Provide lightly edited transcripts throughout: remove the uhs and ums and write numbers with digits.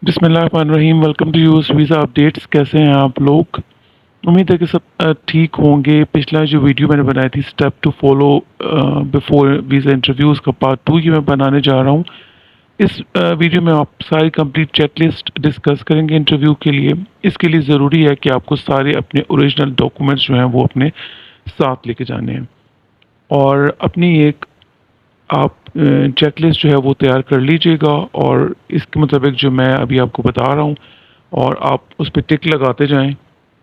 بسم اللہ الرحمن الرحیم، welcome to US visa updates. کیسے ہیں آپ لوگ؟ امید ہے کہ سب ٹھیک ہوں گے۔ پچھلا جو ویڈیو میں نے بنائی تھی step to follow before visa interviews کا پارٹ 2 یہ میں بنانے جا رہا ہوں۔ اس ویڈیو میں آپ ساری کمپلیٹ چیک لسٹ ڈسکس کریں گے انٹرویو کے لیے۔ اس کے لیے ضروری ہے کہ آپ کو سارے اپنے اوریجنل ڈاکومنٹس جو ہیں وہ اپنے ساتھ لے کے جانے ہیں، اور اپنی ایک آپ چیک لسٹ جو ہے وہ تیار کر لیجئے گا، اور اس کے مطابق جو میں ابھی آپ کو بتا رہا ہوں اور آپ اس پہ ٹک لگاتے جائیں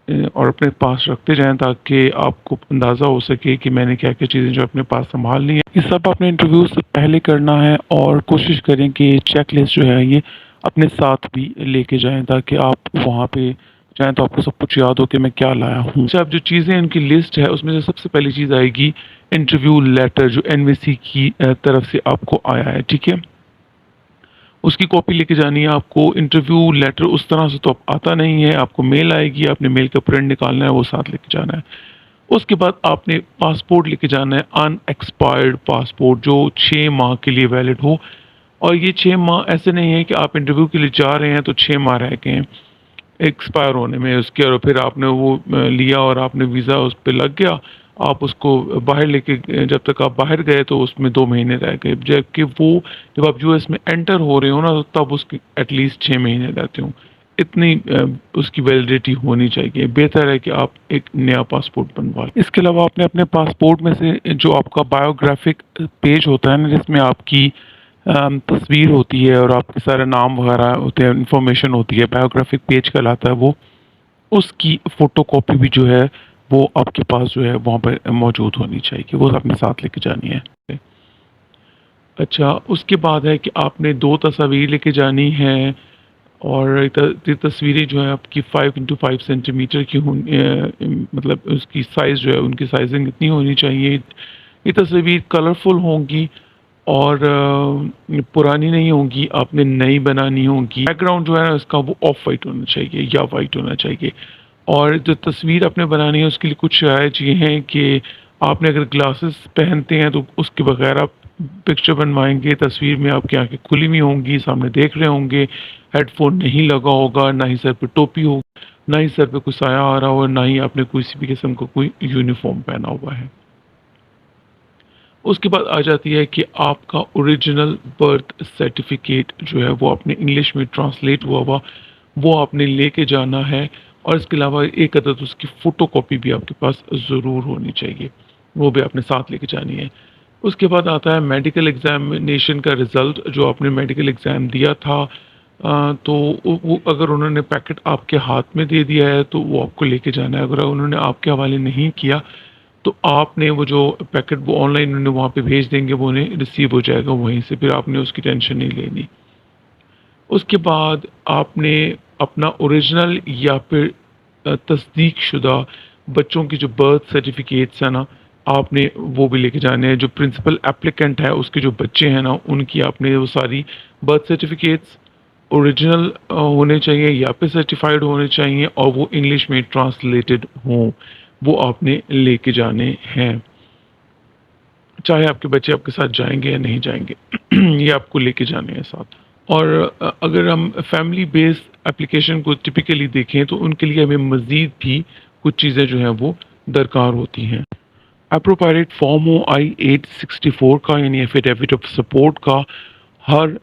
اور اپنے پاس رکھتے جائیں، تاکہ آپ کو اندازہ ہو سکے کہ میں نے کیا کیا چیزیں جو اپنے پاس سنبھالنی ہے۔ یہ سب اپنے انٹرویو سے پہلے کرنا ہے، اور کوشش کریں کہ چیک لسٹ جو ہے یہ اپنے ساتھ بھی لے کے جائیں، تاکہ آپ وہاں پہ جائیں تو آپ کو سب کچھ یاد ہو کہ میں کیا لایا ہوں۔ اچھا، اب جو چیزیں ان کی لسٹ ہے اس میں سے سب سے پہلی چیز آئے گی انٹرویو لیٹر، جو این وی سی کی طرف سے آپ کو آیا ہے، ٹھیک ہے؟ اس کی کاپی لے کے جانی ہے آپ کو۔ انٹرویو لیٹر اس طرح سے تو آتا نہیں ہے، آپ کو میل آئے گی، آپ نے میل کا پرنٹ نکالنا ہے، وہ ساتھ لے کے جانا ہے۔ اس کے بعد آپ نے پاسپورٹ لے کے جانا ہے، ان ایکسپائرڈ پاسپورٹ جو 6 ماہ کے لیے ویلڈ ہو۔ اور یہ 6 ماہ ایسے نہیں ہے کہ آپ انٹرویو کے لیے جا رہے ہیں تو 6 ماہ رہ گئے ہیں ایکسپائر ہونے میں اس کے، اور پھر آپ نے وہ لیا اور آپ نے ویزا اس پہ لگ گیا، آپ اس کو باہر لے کے جب تک آپ باہر گئے تو اس میں 2 مہینے رہ گئے، جبکہ وہ جب آپ یو ایس میں انٹر ہو رہے ہو نا تو تب اس کی ایٹ لیسٹ 6 مہینے رہتے ہوں، اتنی اس کی ویلیڈیٹی ہونی چاہیے۔ بہتر ہے کہ آپ ایک نیا پاسپورٹ بنوا لیں۔ اس کے علاوہ آپ نے اپنے پاسپورٹ میں سے جو آپ کا بایوگرافک پیج ہوتا ہے نا، جس میں آپ کی تصویر ہوتی ہے اور آپ کے سارے نام وغیرہ ہوتے ہیں، انفارمیشن ہوتی ہے، بایوگرافک پیج کہلاتا ہے وہ، اس کی فوٹو کاپی بھی جو ہے وہ آپ کے پاس جو ہے وہاں پہ موجود ہونی چاہیے، وہ اپنے ساتھ لے کے جانی ہے۔ اچھا، اس کے بعد ہے کہ آپ نے 2 تصاویر لے کے جانی ہیں، اور یہ تصویریں جو ہیں آپ کی 5x5 سینٹی میٹر کی مطلب اس کی سائز جو ہے ان کی سائزنگ اتنی ہونی چاہیے۔ یہ تصویر کلرفل ہوں گی اور پرانی نہیں ہوں گی، آپ نے نئی بنانی ہوگی۔ بیک گراؤنڈ جو ہے نا اس کا وہ آف وائٹ ہونا چاہیے یا وائٹ ہونا چاہیے۔ اور جو تصویر آپ نے بنانی ہے اس کے لیے کچھ شرائط یہ ہیں کہ آپ نے اگر گلاسز پہنتے ہیں تو اس کے بغیر آپ پکچر بنوائیں گے۔ تصویر میں آپ کی آنکھیں کھلی ہوئی ہوں گی، سامنے دیکھ رہے ہوں گے، ہیڈ فون نہیں لگا ہوگا، نہ ہی سر پہ ٹوپی ہوگی، نہ ہی سر پہ کوئی سایہ آ رہا ہو، نہ ہی آپ نے کسی بھی قسم کا کوئی یونیفارم پہنا ہوا ہے۔ اس کے بعد آ جاتی ہے کہ آپ کا اوریجنل برتھ سرٹیفکیٹ جو ہے وہ اپنے انگلش میں ٹرانسلیٹ ہوا وہ آپ نے لے کے جانا ہے، اور اس کے علاوہ ایک عدد اس کی فوٹو کاپی بھی آپ کے پاس ضرور ہونی چاہیے، وہ بھی آپ نے ساتھ لے کے جانی ہے۔ اس کے بعد آتا ہے میڈیکل ایگزامینیشن کا رزلٹ، جو آپ نے میڈیکل ایگزام دیا تھا، تو وہ اگر انہوں نے پیکٹ آپ کے ہاتھ میں دے دیا ہے تو وہ آپ کو لے کے جانا ہے۔ اگر انہوں نے آپ کے حوالے نہیں کیا تو آپ نے وہ جو پیکٹ وہ آن لائن انہیں وہاں پہ بھیج دیں گے، وہ انہیں ریسیو ہو جائے گا وہیں سے، پھر آپ نے اس کی ٹینشن نہیں لینی۔ اس کے بعد آپ نے اپنا اوریجنل یا پھر تصدیق شدہ بچوں کی جو برتھ سرٹیفکیٹس ہیں نا، آپ نے وہ بھی لے کے جانے ہیں۔ جو پرنسپل اپلیکنٹ ہے اس کے جو بچے ہیں نا، ان کی آپ نے وہ ساری برتھ سرٹیفکیٹس اوریجنل ہونے چاہیے یا پھر سرٹیفائڈ ہونے چاہیے، اور وہ انگلش میں ٹرانسلیٹڈ ہوں، وہ آپ نے لے کے جانے ہیں، چاہے آپ کے بچے آپ کے ساتھ جائیں گے یا نہیں جائیں گے یہ آپ کو لے کے جانے ہیں ساتھ۔ اور اگر ہم فیملی بیس اپلیکیشن کو ٹپیکلی دیکھیں تو ان کے لیے ہمیں مزید بھی کچھ چیزیں جو ہیں وہ درکار ہوتی ہیں۔ اپروپائریٹ فارم ہو I-864 کا، یعنی ایفیڈیوٹ آف سپورٹ کا، ہر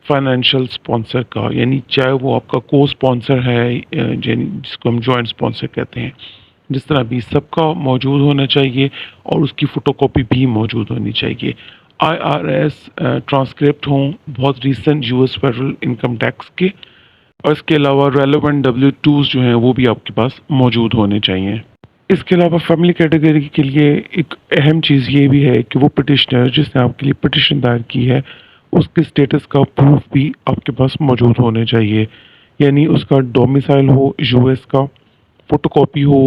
فائنینشیل سپانسر کا، یعنی چاہے وہ آپ کا کو سپانسر ہے جس کو ہم جوائنٹ سپانسر کہتے ہیں، جس طرح بھی سب کا موجود ہونا چاہیے، اور اس کی فوٹو کاپی بھی موجود ہونی چاہیے۔ IRS ٹرانسکرپٹ ہوں بہت recent US federal income tax کے، اور اس کے علاوہ ریلیونٹ W2s جو ہیں وہ بھی آپ کے پاس موجود ہونے چاہیے۔ اس کے علاوہ فیملی کیٹیگری کے لیے ایک اہم چیز یہ بھی ہے کہ وہ پٹیشنر جس نے آپ کے لیے پٹیشن دائر کی ہے، اس کے سٹیٹس کا پروف بھی آپ کے پاس موجود ہونے چاہیے، یعنی اس کا ڈومیسائل ہو US کا، فوٹو کاپی ہو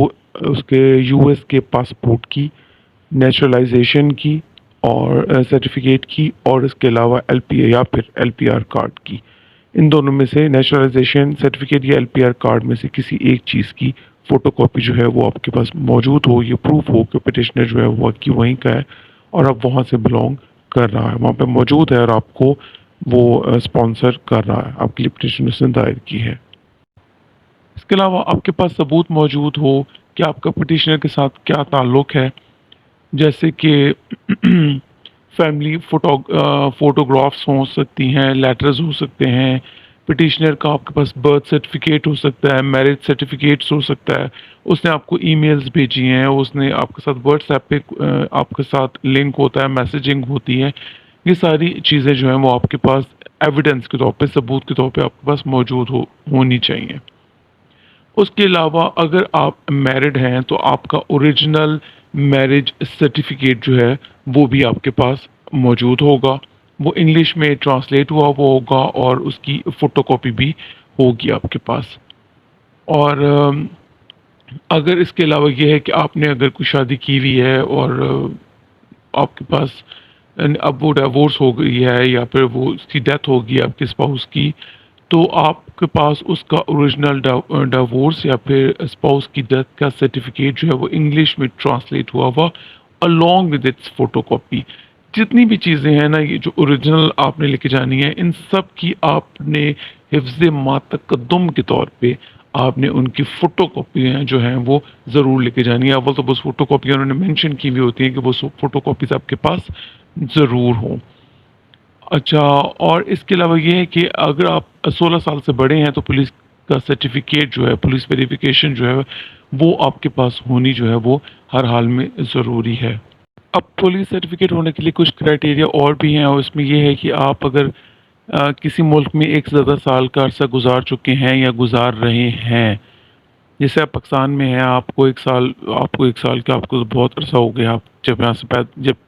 اس کے US کے پاسپورٹ کی، نیچرلائزیشن کی اور سرٹیفکیٹ کی، اور اس کے علاوہ LPA یا پھر LPR کارڈ کی۔ ان دونوں میں سے نیچرلائزیشن سرٹیفکیٹ یا LPR کارڈ میں سے کسی ایک چیز کی فوٹو کاپی جو ہے وہ آپ کے پاس موجود ہو، یہ پروف ہو کہ پٹیشنر جو ہے وہ وہیں کا ہے اور اب وہاں سے بلونگ کر رہا ہے، وہاں پہ موجود ہے، اور آپ کو وہ اسپانسر کر رہا ہے، آپ کے لیے پٹیشن اس نے دائر کی ہے۔ اس کے علاوہ آپ کے پاس ثبوت موجود ہو کہ آپ کا پٹیشنر کے ساتھ کیا تعلق ہے، جیسے کہ فیملی فوٹوگرافس ہو سکتی ہیں، لیٹرز ہو سکتے ہیں، پٹیشنر کا آپ کے پاس برتھ سرٹیفکیٹ ہو سکتا ہے، میرج سرٹیفکیٹس ہو سکتا ہے، اس نے آپ کو ای میلز بھیجی ہیں، اس نے آپ کے ساتھ واٹس ایپ پہ آپ کے ساتھ لنک ہوتا ہے، میسیجنگ ہوتی ہے، یہ ساری چیزیں جو ہیں وہ آپ کے پاس ایویڈنس کے طور پہ، ثبوت کے طور پہ آپ کے پاس موجود ہونی چاہیے۔ اس کے علاوہ اگر آپ میرڈ ہیں تو آپ کا اوریجنل میرج سرٹیفکیٹ جو ہے وہ بھی آپ کے پاس موجود ہوگا، وہ انگلش میں ٹرانسلیٹ ہوا ہوا ہوگا اور اس کی فوٹو کاپی بھی ہوگی آپ کے پاس۔ اور اگر اس کے علاوہ یہ ہے کہ آپ نے اگر کوئی شادی کی ہوئی ہے اور آپ کے پاس اب وہ ڈیورس ہو گئی ہے یا پھر وہ اس کی ڈیتھ ہوگی آپ کے اسپاؤس کی، تو آپ کے پاس اس کا اوریجنل ڈیورس یا پھر اسپاؤس کی ڈیتھ کا سرٹیفکیٹ جو ہے وہ انگلش میں ٹرانسلیٹ ہوا ہوا along with its photo copy, جتنی بھی چیزیں ہیں نا یہ جو اوریجنل آپ نے لے کے جانی ہے، ان سب کی آپ نے حفظ ما تقدم کے طور پہ آپ نے ان کی فوٹو کاپی جو ہیں وہ ضرور لے کے جانی ہے۔ اول تو بس فوٹو کاپی انہوں نے مینشن کی ہوئی ہوتی ہیں کہ وہ فوٹو کاپیز آپ کے پاس ضرور ہوں۔ اچھا، اور اس کے علاوہ یہ ہے کہ اگر آپ 16 سال سے بڑے ہیں تو پولیس کا سرٹیفکیٹ جو ہے، پولیس ویریفیکیشن جو ہے وہ آپ کے پاس ہونی جو ہے وہ ہر حال میں ضروری ہے۔ اب پولیس سرٹیفکیٹ ہونے کے لیے کچھ کرائٹیریا اور بھی ہیں، اور اس میں یہ ہے کہ آپ اگر کسی ملک میں ایک سے زیادہ سال کا عرصہ گزار چکے ہیں یا گزار رہے ہیں، جیسے آپ پاکستان میں ہیں، آپ کو ایک سال کا، آپ کو بہت عرصہ ہو گیا، آپ جب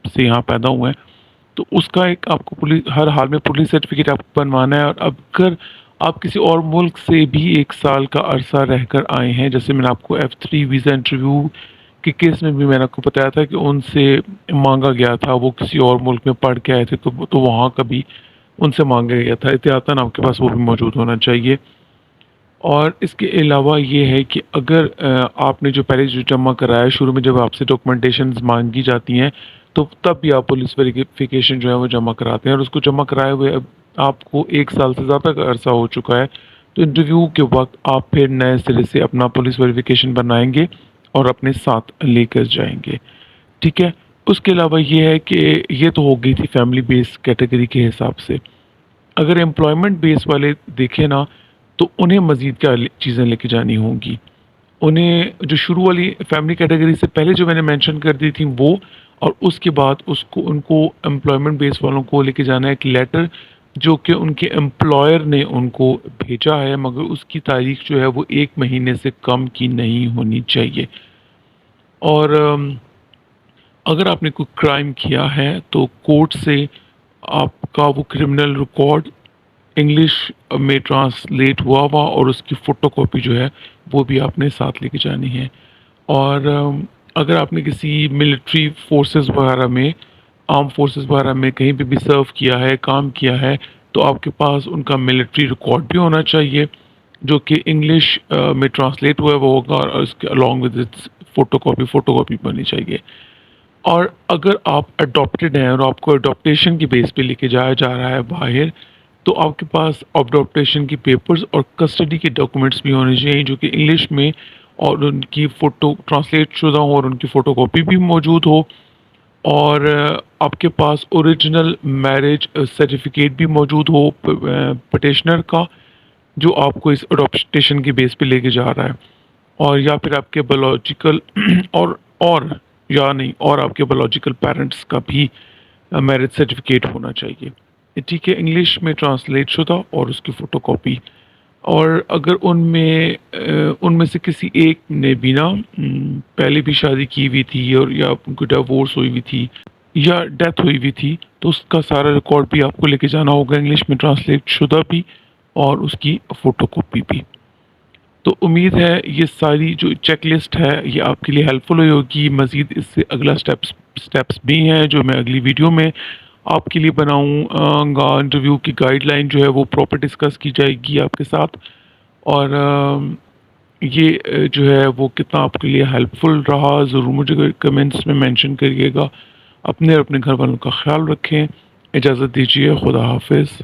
سے یہاں پیدا ہوئے ہیں، تو اس کا ایک آپ کو ہر حال میں پولیس سرٹیفکیٹ آپ کو بنوانا ہے۔ اور اگر آپ کسی اور ملک سے بھی ایک سال کا عرصہ رہ کر آئے ہیں، جیسے میں نے آپ کو F3 ویزا انٹرویو کے کیس میں بھی میں نے آپ کو بتایا تھا کہ ان سے مانگا گیا تھا، وہ کسی اور ملک میں پڑھ کے آئے تھے تو وہاں کا بھی ان سے مانگا گیا تھا، احتیاطاً آپ کے پاس وہ بھی موجود ہونا چاہیے۔ اور اس کے علاوہ یہ ہے کہ اگر آپ نے جو پہلے جو جمع کرایا ہے، شروع میں جب آپ سے ڈاکومنٹیشنز مانگی جاتی ہیں تو تب بھی آپ پولیس ویریفیکیشن جو ہے وہ جمع کراتے ہیں، اور اس کو جمع کرائے ہوئے اب آپ کو ایک سال سے زیادہ کا عرصہ ہو چکا ہے، تو انٹرویو کے وقت آپ پھر نئے سرے سے اپنا پولیس ویریفیکیشن بنائیں گے اور اپنے ساتھ لے کر جائیں گے، ٹھیک ہے۔ اس کے علاوہ یہ ہے کہ یہ تو ہو گئی تھی فیملی بیس کیٹیگری کے حساب سے۔ اگر امپلائمنٹ بیس والے دیکھیں نا تو انہیں مزید کیا چیزیں لے کے جانی ہوں گی، انہیں جو شروع والی فیملی کیٹیگری سے پہلے جو میں نے مینشن کر دی تھی وہ، اور اس کے بعد ان کو امپلائمنٹ بیس والوں کو لے کے جانا ہے ایک لیٹر جو کہ ان کے امپلائر نے ان کو بھیجا ہے، مگر اس کی تاریخ جو ہے وہ 1 مہینے سے کم کی نہیں ہونی چاہیے۔ اور اگر آپ نے کوئی کرائم کیا ہے تو کورٹ سے آپ کا وہ کرمنل ریکارڈ انگلش میں ٹرانسلیٹ ہوا ہوا اور اس کی فوٹو کاپی جو ہے وہ بھی آپ نے ساتھ لے کے جانی ہے۔ اور اگر آپ نے کسی ملٹری فورسز وغیرہ میں، آرم فورسز وغیرہ میں کہیں پہ بھی سرو کیا ہے، کام کیا ہے، تو آپ کے پاس ان کا ملٹری ریکارڈ بھی ہونا چاہیے جو کہ انگلش میں ٹرانسلیٹ ہوا وہ ہوگا، اور اس کے along with its photocopy بننی چاہیے۔ اور اگر آپ اڈاپٹیڈ ہیں اور آپ کو اڈاپٹیشن کی بیس پہ لے کے جایا جا رہا ہے باہر، تو آپ کے پاس اڈاپٹیشن کی پیپرز اور کسٹڈی کے ڈاکومنٹس بھی ہونے چاہیے جو کہ انگلش میں اور ان کی فوٹو ٹرانسلیٹ شدہ ہو اور ان کی فوٹو کاپی بھی موجود ہو، اور آپ کے پاس اوریجنل میرج سرٹیفکیٹ بھی موجود ہو پٹیشنر کا، جو آپ کو اس اڈاپٹیشن کی بیس پہ لے کے جا رہا ہے، اور یا پھر آپ کے بایولوجیکل اور یا نہیں، اور آپ کے بایولوجیکل پیرنٹس کا بھی میرج سرٹیفکیٹ ہونا چاہیے، ٹھیک ہے، انگلش میں ٹرانسلیٹ شدہ اور اس کی فوٹو کاپی۔ اور اگر ان میں سے کسی ایک نے بھی نا پہلے بھی شادی کی ہوئی تھی اور یا ان کو ڈیورس ہوئی ہوئی تھی یا ڈیتھ ہوئی ہوئی تھی، تو اس کا سارا ریکارڈ بھی آپ کو لے کے جانا ہوگا، انگلش میں ٹرانسلیٹ شدہ بھی اور اس کی فوٹو کاپی بھی۔ تو امید ہے یہ ساری جو چیک لسٹ ہے یہ آپ کے لیے ہیلپ فل ہوگی۔ مزید اس سے اگلا سٹیپس بھی ہیں جو میں اگلی ویڈیو میں آپ کے لیے بناؤں گا۔ انٹرویو کی گائیڈ لائن جو ہے وہ پراپر ڈسکس کی جائے گی آپ کے ساتھ، اور یہ جو ہے وہ کتنا آپ کے لیے ہیلپ فل رہا ضرور مجھے کمنٹس میں مینشن کریے گا۔ اپنے اور اپنے گھر والوں کا خیال رکھیں، اجازت دیجیے، خدا حافظ۔